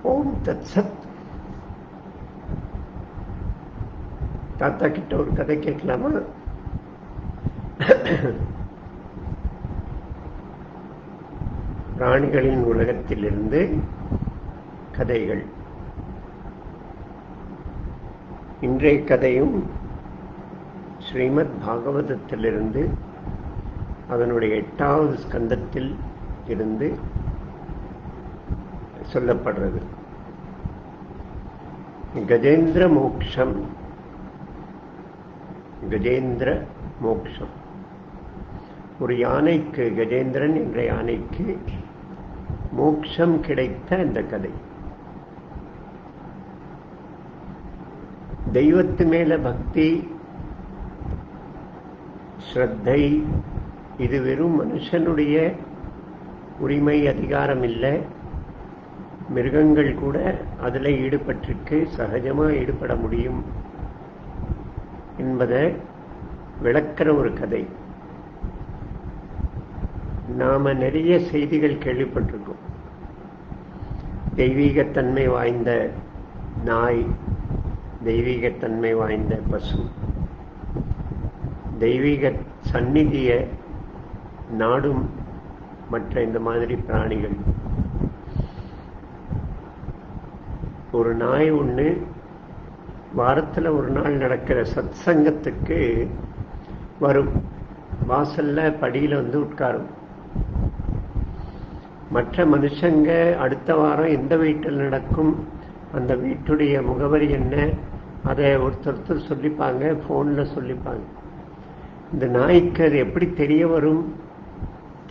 ஓம் தத் சத். தாத்தா கிட்ட ஒரு கதை கேட்கலாமா? பிராணிகளின் உலகத்திலிருந்து கதைகள். இன்றைய கதையும் ஸ்ரீமத் பாகவதத்திலிருந்து அதனுடைய 8வது ஸ்கந்தத்தில் இருந்து சொல்லப்படுறது. கஜேந்திர மோக்ஷம். கஜேந்திர மோக்ஷம். ஒரு யானைக்கு, கஜேந்திரன் என்ற யானைக்கு மோக்ஷம் கிடைத்த இந்த கதை. தெய்வத்து மேல பக்தி, ஸ்ரத்தை, இது வெறும் மனுஷனுடைய உரிமை, அதிகாரம் இல்லை. மிருகங்கள் கூட அதில் ஈடுபட்டிருக்கு, சகஜமாக ஈடுபட முடியும் என்பதை விளக்கிற ஒரு கதை. நாம நிறைய செய்திகள் கேள்விப்பட்டிருக்கோம். தெய்வீகத்தன்மை வாய்ந்த நாய், தெய்வீகத்தன்மை வாய்ந்த பசு, தெய்வீக சந்நிதிய நாடும் மற்ற இந்த மாதிரி பிராணிகள். ஒரு நாய் ஒன்று வாரத்தில் ஒரு நாள் நடக்கிற சத் சங்கத்துக்கு வரும். வாசல்ல படியில் வந்து உட்காரும். மற்ற மனுஷங்க அடுத்த வாரம் எந்த வீட்டில் நடக்கும், அந்த வீட்டுடைய முகவரி என்ன, அதை ஒருத்தர் சொல்லிப்பாங்க, ஃபோனில் சொல்லிப்பாங்க. இந்த நாய்க்கு அது எப்படி தெரிய வரும்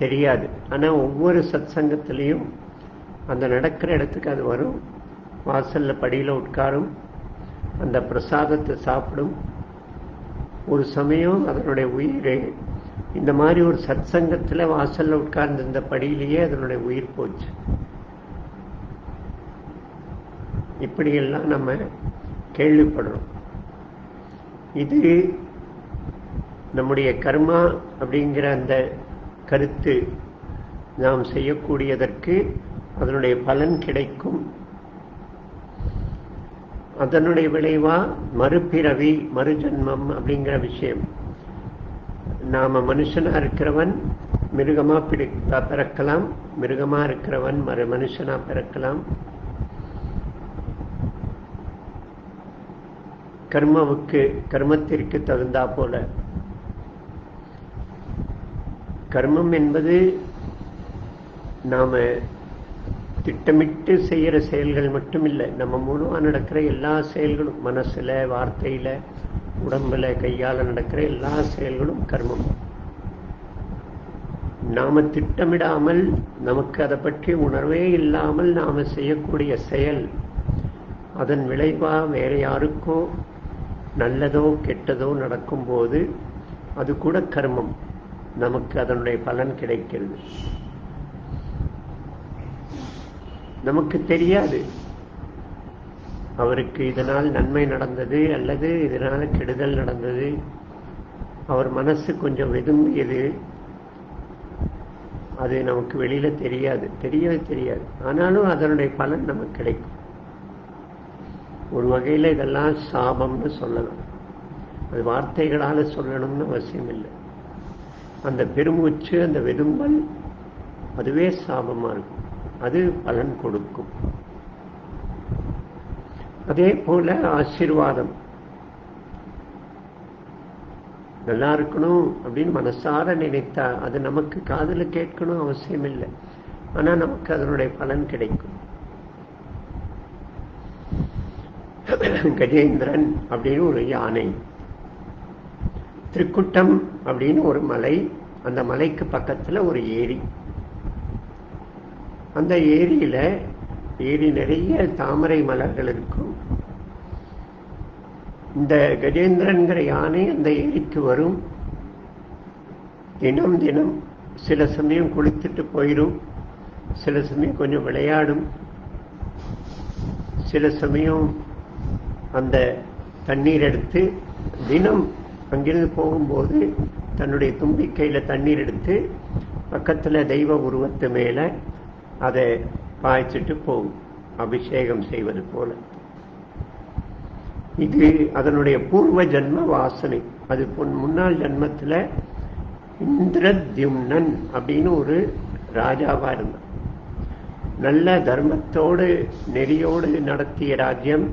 தெரியாது. ஆனால் ஒவ்வொரு சத் சங்கத்திலையும் அந்த நடக்கிற இடத்துக்கு அது வரும். வாசல்ல படியில் உட்காரும், அந்த பிரசாதத்தை சாப்பிடும். ஒரு சமயம் அதனுடைய உயிர் இந்த மாதிரி ஒரு சத் சங்கத்தில் வாசல்ல உட்கார்ந்து இந்த படியிலேயே அதனுடைய உயிர் போச்சு. இப்படியெல்லாம் நம்ம கேள்விப்படுறோம். இது நம்முடைய கர்மா அப்படிங்கிற அந்த கருத்து, நாம் செய்யக்கூடியதற்கு அதனுடைய பலன் கிடைக்கும். அதனுடைய விளைவா மறுபிறவி, மறுஜன்மம் அப்படிங்கிற விஷயம். நாம மனுஷனா இருக்கிறவன் மிருகமா பிறக்கலாம், மிருகமா இருக்கிறவன் மனுஷனா பிறக்கலாம். கர்மத்திற்கு தகுந்தா போல. கர்மம் என்பது நாம திட்டமிட்டு செய்யற செயல்கள் மட்டும் இல்லை, நம்ம மூலமா நடக்கிற எல்லா செயல்களும், மனசுல, வார்த்தையில, உடம்புல, கையால நடக்கிற எல்லா செயல்களும் கர்மம். நாம திட்டமிடாமல், நமக்கு அதை பற்றி உணர்வே இல்லாமல் நாம செய்யக்கூடிய செயல், அதன் விளைவா வேற யாருக்கோ நல்லதோ கெட்டதோ நடக்கும்போது அது கூட கர்மம். நமக்கு அதனுடைய பலன் கிடைக்கிறது. நமக்கு தெரியாது அவருக்கு இதனால் நன்மை நடந்தது அல்லது இதனால கெடுதல் நடந்தது. அவர் மனசு கொஞ்சம் வெதும்பியது, அது நமக்கு வெளியில தெரியவே தெரியாது. ஆனாலும் அதனுடைய பலன் நமக்கு கிடைக்கும். ஒரு வகையில இதெல்லாம் சாபம்னு சொல்லலாம். அது வார்த்தைகளால சொல்லணும்னு அவசியம் இல்லை. அந்த பெருமூச்சு, அந்த வெதும்பல், அதுவே சாபமா இருக்கும். அது பலன் கொடுக்கும். அதே போல ஆசீர்வாதம், நல்லா இருக்கணும் அப்படின்னு மனசார நினைத்தா அது நமக்கு காதுல கேட்கணும் அவசியம் இல்லை. ஆனா நமக்கு அதனுடைய பலன் கிடைக்கும். கஜேந்திரன் அப்படின்னு ஒரு யானை, திருக்குட்டம் அப்படின்னு ஒரு மலை, அந்த மலைக்கு பக்கத்துல ஒரு ஏரி. அந்த ஏரி நிறைய தாமரை மலர்கள் இருக்கும். இந்த கஜேந்திரன்கிற யானை அந்த ஏரிக்கு வரும். தினம் தினம் சில சமயம் குளித்துட்டு போயிடும், சில சமயம் கொஞ்சம் விளையாடும், சில சமயம் அந்த தண்ணீர் எடுத்து தினம் அங்கிருந்து போகும்போது தன்னுடைய தும்பிக்கையில தண்ணீர் எடுத்து பக்கத்துல தெய்வ உருவத்து மேல அதை பாய்ச்சிட்டு போகும். அபிஷேகம் செய்வது போல. இது அதனுடைய பூர்வ ஜன்ம வாசனை. அது முன்னாள் ஜன்மத்தில் இந்திரத்யும்னன் அப்படின்னு ஒரு ராஜாவா இருந்தான். நல்ல தர்மத்தோடு நெறியோடு நடத்திய ராஜ்யம்,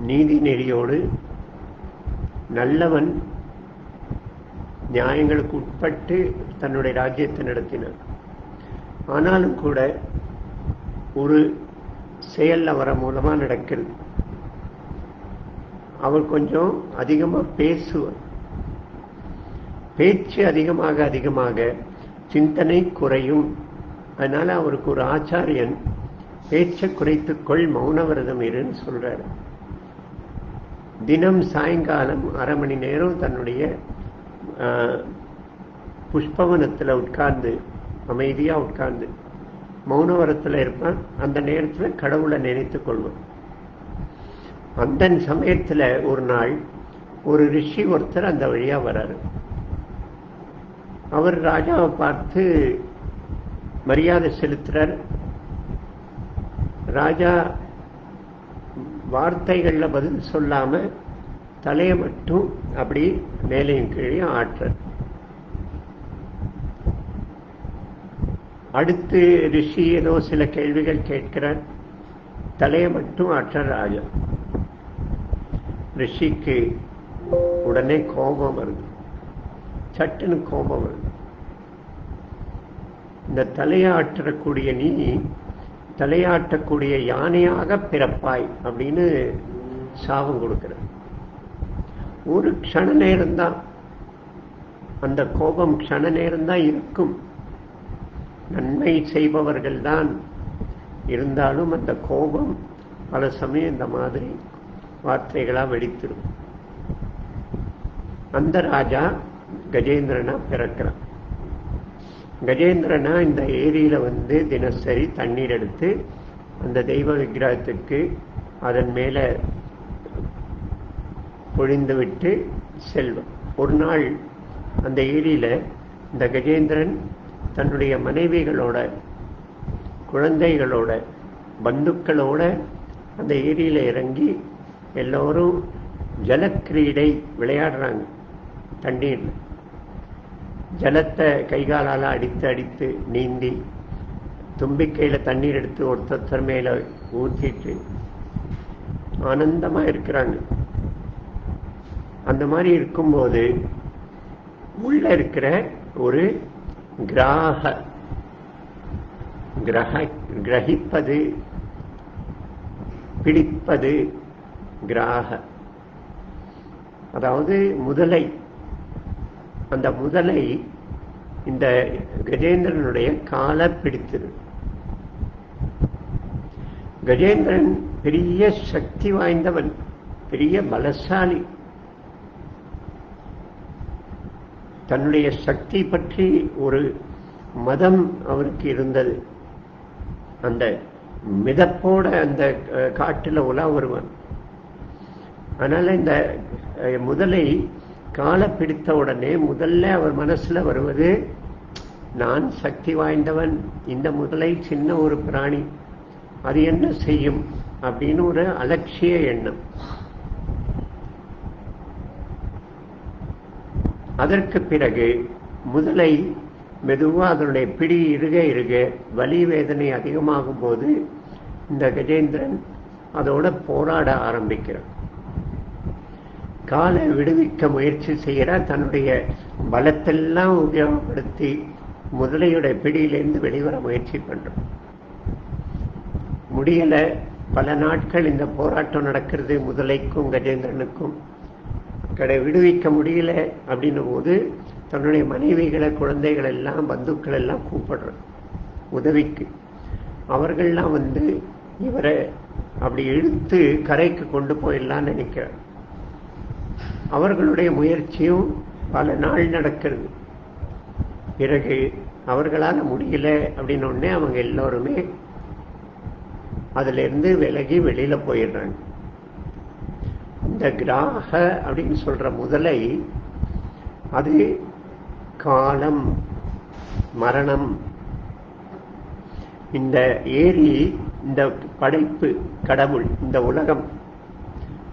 நீதி நெறியோடு நல்லவன், நியாயங்களுக்கு உட்பட்டு தன்னுடைய ராஜ்யத்தை நடத்தினான். ஆனாலும் கூட ஒரு செயல் அவர மூலமா நடக்கிறது. அவர் கொஞ்சம் அதிகமா பேசுவார். பேச்சு அதிகமாக அதிகமாக சிந்தனை குறையும். அதனால அவருக்கு ஒரு ஆச்சாரியன் பேச்சை குறைத்துக்கொள், மௌன விரதம் இருன்னு சொல்றாரு. தினம் சாயங்காலம் 1/2 மணி நேரம் தன்னுடைய புஷ்பவனத்தில் உட்கார்ந்து அமைதியா உட்கார்ந்து மௌனவரத்தில் இருப்பான். அந்த நேரத்தில் கடவுளை நினைத்துக் கொள்வான். அந்த சமயத்தில் ஒரு நாள் ஒரு ரிஷி ஒருத்தர் அந்த வழியா வர்றாரு. அவர் ராஜாவை பார்த்து மரியாதை செலுத்துறார். ராஜா வார்த்தைகள்ல பதில் சொல்லாம தலையை மட்டும் அப்படி மேலையும் கீழே ஆற்றார். அடுத்து ரிஷி ஏதோ சில கேள்விகள் கேட்கிறார். தலையை மட்டும் ஆற்றார் ராஜா. ரிஷிக்கு உடனே கோபம் வருது. சட்டுன்னு கோபம் வருது. இந்த தலையாற்றக்கூடிய நீ தலையாட்டக்கூடிய யானையாக பிறப்பாய் அப்படின்னு சாபம் கொடுக்கிற. ஒரு க்ஷண நேரம்தான் அந்த கோபம், க்ஷண நேரம்தான் இருக்கும். நன்மை செய்பவர்கள் தான் இருந்தாலும் அந்த கோபம் பல சமயம் இந்த மாதிரி வார்த்தைகளா வெடித்திடும். அந்த ராஜா கஜேந்திரனா பிறக்கிறான். கஜேந்திரனா இந்த ஏரியில தினசரி தண்ணீர் எடுத்து அந்த தெய்வ விக்கிரகத்துக்கு அதன் மேல பொழிந்து விட்டு செல்வம். ஒரு நாள் அந்த ஏரியில இந்த கஜேந்திரன் தன்னுடைய மனைவிகளோட, குழந்தைகளோட, பந்துக்களோட அந்த ஏரியில இறங்கி எல்லோரும் ஜலக்கிரீடை விளையாடுறாங்க. தண்ணீர்ல ஜலத்தை கைகாலால் அடித்து அடித்து நீந்தி தும்பிக்கையில தண்ணீர் எடுத்து ஒருத்தர் மேல ஊற்றிட்டு ஆனந்தமா இருக்கிறாங்க. அந்த மாதிரி இருக்கும்போது உள்ள இருக்கிற ஒரு கிரகிப்பது, பிடிப்பது, கிராக, அதாவது முதலை. அந்த முதலை இந்த கஜேந்திரனுடைய காலை பிடித்தது. கஜேந்திரன் பெரிய சக்தி வாய்ந்தவன், பெரிய பலசாலி. தன்னுடைய சக்தி பற்றி ஒரு மதம் அவருக்கு இருந்தது. அந்த மிதப்போட அந்த காட்டுல உலா வருவான். அதனால இந்த முதலை காலை பிடித்த உடனே முதல்ல அவர் மனசுல வருவது, நான் சக்தி வாய்ந்தவன், இந்த முதலை சின்ன ஒரு பிராணி, அது என்ன செய்யும் அப்படின்னு ஒரு அலட்சிய எண்ணம். அதற்கு பிறகு முதலை மெதுவா அதனுடைய பிடி இருக இருக வலி வேதனை அதிகமாகும் போது இந்த கஜேந்திரன் அதோட போராட ஆரம்பிக்கிறான். காலை விடுவிக்க முயற்சி செய்கிறார். தன்னுடைய பலத்தெல்லாம் உபயோகப்படுத்தி முதலையுடைய பிடியிலிருந்து வெளிவர முயற்சி பண்றான். முடியல. பல நாட்கள் இந்த போராட்டம் நடக்கிறது முதலைக்கும் கஜேந்திரனுக்கும். விடுவிக்க முடியல அப்படின்னும் போது தன்னுடைய மனைவிகளை, குழந்தைகள் எல்லாம், பந்துக்கள் எல்லாம் கூப்பிடுறான் உதவிக்கு. அவர்கள்லாம் இவரை அப்படி இழுத்து கரைக்கு கொண்டு போயிடலான்னு நினைக்கிறார். அவர்களுடைய முயற்சியும் பல நாள் நடக்கிறது. பிறகு அவர்களால் முடியல அப்படின்னு உடனே அவங்க எல்லோருமே அதுல இருந்து விலகி வெளியில போயிடுறாங்க. இந்த கிராக அப்படின்னு சொல்ற முதலை அது காலம், மரணம், இந்த ஏரி, இந்த படைப்பு கடவுள், இந்த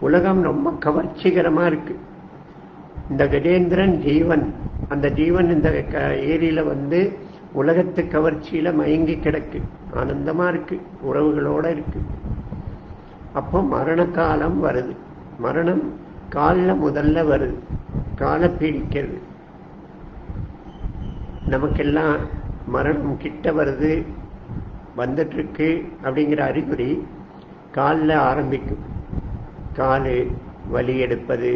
உலகம் ரொம்ப கவர்ச்சிகரமா இருக்கு. இந்த கஜேந்திரன் ஜீவன், அந்த ஜீவன் இந்த ஏரியில வந்து உலகத்து கவர்ச்சியில மயங்கி கிடக்கு, ஆனந்தமா இருக்கு, உறவுகளோட இருக்கு. அப்போ மரண காலம் வருது. மரணம் காலில் முதல்ல வருது, காலை பீடிக்கிறது. நமக்கெல்லாம் மரணம் கிட்ட வருது, வந்துட்டு இருக்கு அப்படிங்கிற அறிகுறி காலில் ஆரம்பிக்கும். காலு வலி எடுப்பது,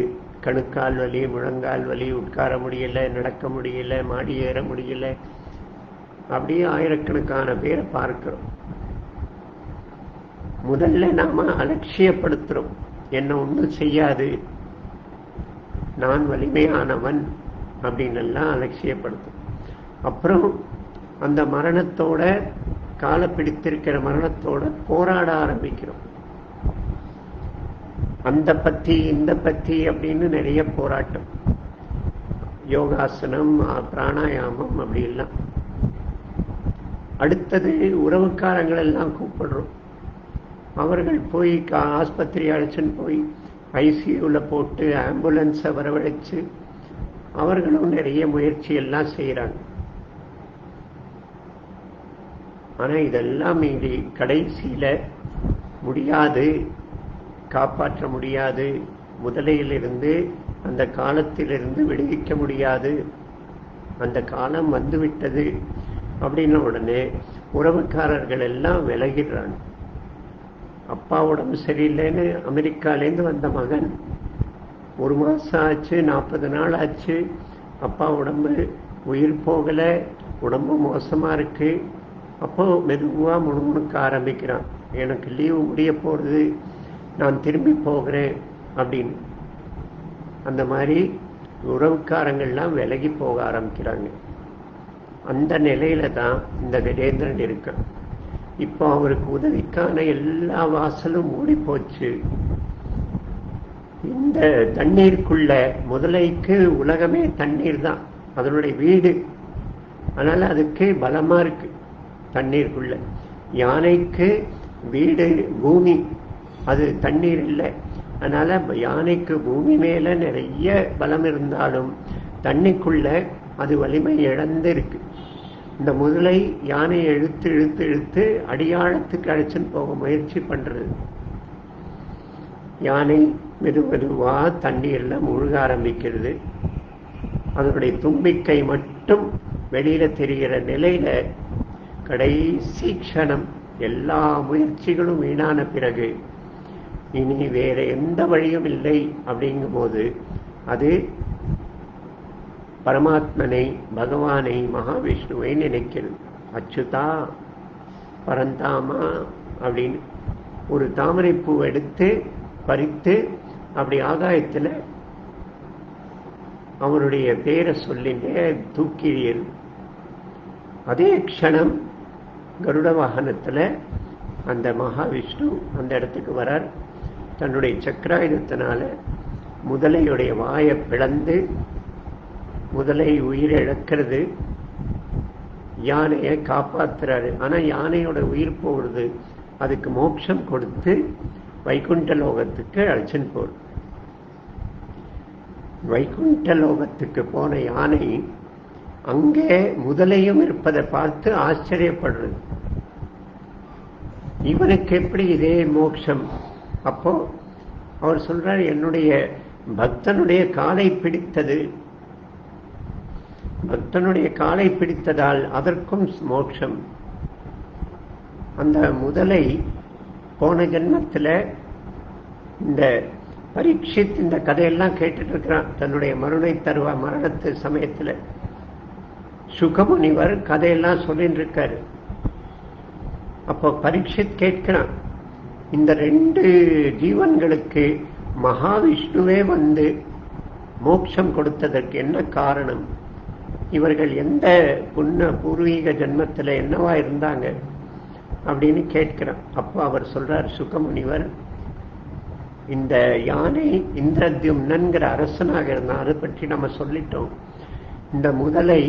கணுக்கால் வலி, முழங்கால் வலி, உட்கார முடியல, நடக்க முடியல, மாடி ஏற முடியல, அப்படியே ஆயிரக்கணக்கான பேரை பார்க்கிறோம். முதல்ல நாம அலட்சியப்படுத்துறோம், என்ன ஒன்றும் செய்யாது, நான் வலிமையானவன் அப்படின்னு எல்லாம் அலட்சியப்படுத்தும். அப்புறம் அந்த மரணத்தோட, காலை பிடித்திருக்கிற மரணத்தோட போராட ஆரம்பிக்கிறோம். அந்த பத்தி இந்த பத்தி அப்படின்னு நிறைய போராட்டம், யோகாசனம், பிராணாயாமம் அப்படி எல்லாம். அடுத்தது உறவுக்காரங்கள் எல்லாம் கூப்பிடுறோம். அவர்கள் போய் ஆஸ்பத்திரி அழைச்சுன்னு போய் ஐசியூல போட்டு ஆம்புலன்ஸை வரவழைச்சு அவர்களும் நிறைய முயற்சி எல்லாம் செய்யறாங்க. ஆனா இதெல்லாம் மீறி கடைசியில முடியாது, காப்பாற்ற முடியாது, முதலையிலிருந்து அந்த காலத்திலிருந்து விடுவிக்க முடியாது, அந்த காலம் வந்துவிட்டது அப்படின்ன உடனே உறவுக்காரர்கள் எல்லாம் விலகிடுறாங்க. அப்பா உடம்பு சரியில்லைன்னு அமெரிக்காலேருந்து வந்த மகன் 1 மாசம் ஆச்சு, 40 நாள் ஆச்சு, அப்பா உடம்பு உயிர் போகல, உடம்பு மோசமா இருக்கு. அப்போ மெதுவா முணுமுணுக்க ஆரம்பிக்கிறான், எனக்கு லீவு முடிய போறது, நான் திரும்பி போகிறேன் அப்படின்னு. அந்த மாதிரி உறவுக்காரங்கள்லாம் விலகி போக ஆரம்பிக்கிறாங்க. அந்த நிலையில தான் இந்த கஜேந்திரன் இருக்கான். இப்போ அவருக்கு உதவிக்கான எல்லா வாசலும் மூடி போச்சு. இந்த தண்ணீருக்குள்ள, முதலைக்கு உலகமே தண்ணீர் தான், அதனுடைய வீடு. அதனால அதுக்கு பலமா இருக்கு தண்ணீருக்குள்ள. யானைக்கு வீடு பூமி, அது தண்ணீர் இல்லை. அதனால யானைக்கு பூமி மேல நிறைய பலம் இருந்தாலும் தண்ணிக்குள்ள அது வலிமை இழந்து இருக்கு. இந்த முதலை யானையை இழுத்து இழுத்து இழுத்து அடியாழத்துக்கு அழைச்சுன்னு போக முயற்சி பண்றது. யானை மெதுவா தண்ணீர்ல முழுக ஆரம்பிக்கிறது. அதனுடைய தும்பிக்கை மட்டும் வெளியில தெரிகிற நிலையில கடைசி க்ஷணம் எல்லா முயற்சிகளும் வீணான பிறகு இனி வேற எந்த வழியும் இல்லை அப்படிங்கும் போது அது பரமாத்மனை, பகவானை, மகாவிஷ்ணுவை நினைக்கிறது. அச்சுதா பரந்தாமா அப்படின்னு ஒரு தாமரைப்பூ எடுத்து பறித்து அப்படி ஆகாயத்துல அவருடைய பேரை சொல்லிட்டே தூக்கி எறியது. அதே க்ஷணம் கருட வாகனத்துல அந்த மகாவிஷ்ணு அந்த இடத்துக்கு வரார். தன்னுடைய சக்கராயுதத்தினால முதலையுடைய வாயை பிளந்து, முதலை உயிரிழக்கிறது, யானையை காப்பாத்துறாரு. ஆனா யானையோட உயிர் போடுறது, அதுக்கு மோட்சம் கொடுத்து வைகுண்ட லோகத்துக்கு அழைச்சின்னு போகுது. வைகுண்ட லோகத்துக்கு போன யானை அங்கே முதலையும் இருப்பதை பார்த்து ஆச்சரியப்படுறது. இவனுக்கு எப்படி இதே மோட்சம்? அப்போ அவர் சொல்றார், என்னுடைய பக்தனுடைய காலை பிடித்தது, பக்தனுடைய காலை பிடித்ததால் அதற்கும் மோட்சம். அந்த முதலை போன ஜென்மத்தில் இந்த பரீட்சித் இந்த கதையெல்லாம் கேட்டுட்டு இருக்கிறான். தன்னுடைய மரணத்து சமயத்துல சுகமுனிவர் கதையெல்லாம் சொல்லிட்டு இருக்காரு. அப்போ பரீட்சித் கேட்கிறான், இந்த 2 ஜீவன்களுக்கு மகாவிஷ்ணுவே வந்து மோட்சம் கொடுத்ததற்கு என்ன காரணம்? இவர்கள் எந்த பூர்வீக ஜென்மத்தில் என்னவா இருந்தாங்க அப்படின்னு கேட்கிறான். அப்போ அவர் சொல்றார், சுகமுனிவர், இந்த யானை இந்திரத்யும்னன்கிற அரசனாக இருந்தான், அதை பற்றி நம்ம சொல்லிட்டோம். இந்த முதலை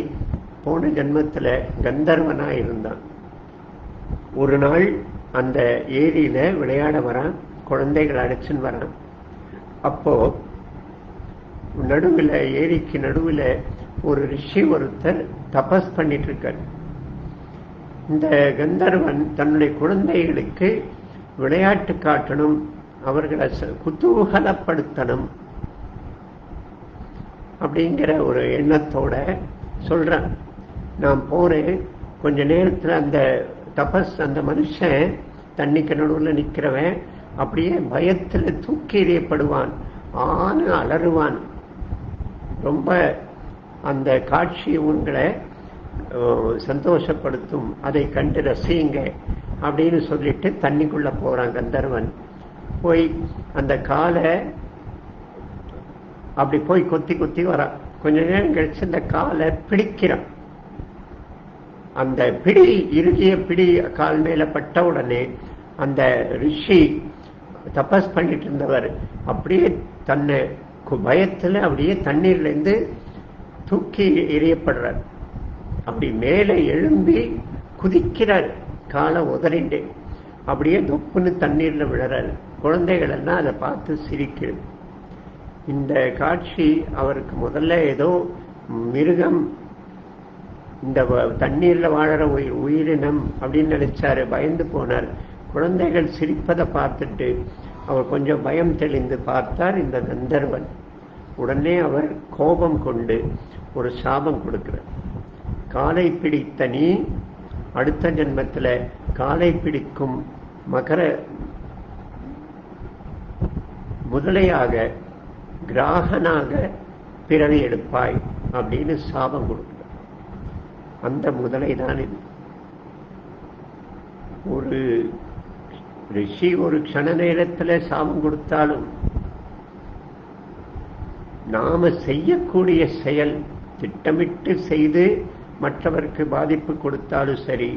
போன ஜென்மத்தில் கந்தர்வனா இருந்தான். ஒரு நாள் அந்த ஏரியில விளையாட வரான், குழந்தைகள் அழைச்சுன்னு வரான். அப்போ நடுவில், ஏரிக்கு நடுவில் ஒரு ரிஷி ஒருத்தர் தபஸ் பண்ணிட்டு இருக்கார். இந்த கந்தர்வன் தன்னுடைய குழந்தைகளுக்கு விளையாட்டு காட்டணும், அவர்களை குதூகலப்படுத்தணும் அப்படிங்கிற ஒரு எண்ணத்தோட சொல்றான். நான் போறேன், கொஞ்ச நேரத்தில் அந்த தபஸ், அந்த மனுஷன் தண்ணிக்கு நடுவில் நிற்கிறவன் அப்படியே பயத்தில் தூக்கி எறியப்படுவான், ஆணு அலறுவான். ரொம்ப அந்த காட்சி உங்களை சந்தோஷப்படுத்தும், அதை கண்டு ரசியுங்க அப்படின்னு சொல்லிட்டு தண்ணிக்குள்ள போறான் கந்தர்வன். போய் அந்த காலை அப்படி போய் கொத்தி கொத்தி வரான். கொஞ்ச நேரம் கழிச்சு அந்த காலை பிடிக்கிறான். அந்த பிடி, இறுகிய பிடி கால் மேல பட்ட உடனே அந்த ரிஷி தபஸ் பண்ணிட்டு இருந்தவர் அப்படியே தன்னை பயத்துல அப்படியே தண்ணீர்ல இருந்து தூக்கி எறியப்படுறார். அப்படி மேலே எழும்பி குதிக்கிறார், காலை உதறிண்டு அப்படியே தொப்புன்னு தண்ணீர்ல விழறாரு. குழந்தைகள் எல்லாம் அதை பார்த்து சிரிக்கிறது. இந்த காட்சி அவருக்கு முதல்ல ஏதோ மிருகம், இந்த தண்ணீர்ல வாழற உயிரினம் அப்படின்னு நினைச்சாரு, பயந்து போனார். குழந்தைகள் சிரிப்பதை பார்த்துட்டு அவர் கொஞ்சம் பயம் தெளிந்து பார்த்தார் இந்த கந்தர்வன். உடனே அவர் கோபம் கொண்டு ஒரு சாபம் கொடுக்கிறார். காலை பிடித்த நீ அடுத்த ஜென்மத்தில் காலை பிடிக்கும் மகர முதலையாக, கிராகனாக பிறவி எடுப்பாய் அப்படின்னு சாபம் கொடுக்கிறார். அந்த முதலை தான் இது. ஒரு ரிஷி ஒரு க்ஷண நேரத்தில் சாபம் கொடுத்தாலும், நாம செய்யக்கூடிய செயல் திட்டமிட்டு செய்து மற்றவருக்கு பாதிப்பு கொடுத்தாலும் சரி,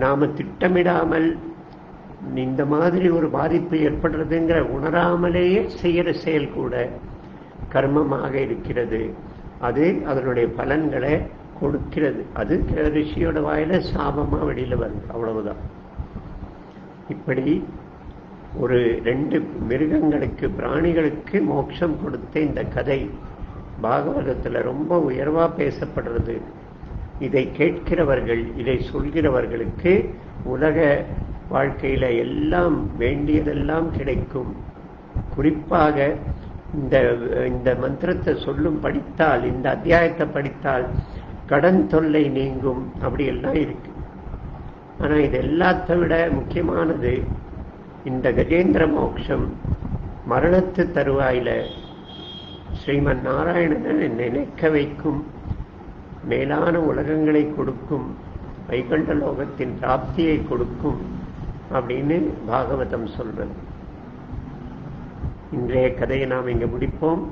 நாம திட்டமிடாமல் இந்த மாதிரி ஒரு பாதிப்பு ஏற்படுறதுங்கிற உணராமலேயே செய்யற செயல் கூட கர்மமாக இருக்கிறது. அது அதனுடைய பலன்களை கொடுக்கிறது. அது ரிஷியோட வாயில சாபமா வெளியில வருது, அவ்வளவுதான். இப்படி ஒரு 2 மிருகங்களுக்கு, பிராணிகளுக்கு மோட்சம் கொடுத்த இந்த கதை பாகவதத்துல ரொம்ப உயர்வா பேசப்படுறது. இதை கேட்கிறவர்கள், இதை சொல்கிறவர்களுக்கு உலக வாழ்க்கையில எல்லாம் வேண்டியதெல்லாம் கிடைக்கும். குறிப்பாக இந்த மந்திரத்தை சொல்லும் படித்தால், இந்த அத்தியாயத்தை படித்தால் கடன் தொல்லை நீங்கும், அப்படி எல்லாம் இருக்கு. ஆனா இது எல்லாத்தை விட முக்கியமானது இந்த கஜேந்திர மோட்சம். மரணத்து தருவாயில ஸ்ரீமன் நாராயணனை நினைக்க வைக்கும், மேலான உலகங்களை கொடுக்கும், வைகுண்ட லோகத்தின் பிராப்தியை கொடுக்கும் அப்படின்னு பாகவதம் சொல்றது. இன்றைய கதையை நாம் இங்கு முடிப்போம்.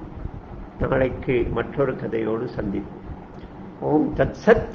நாளைக்கு மற்றொரு கதையோடு சந்திப்போம். ஓம் தத் சத்.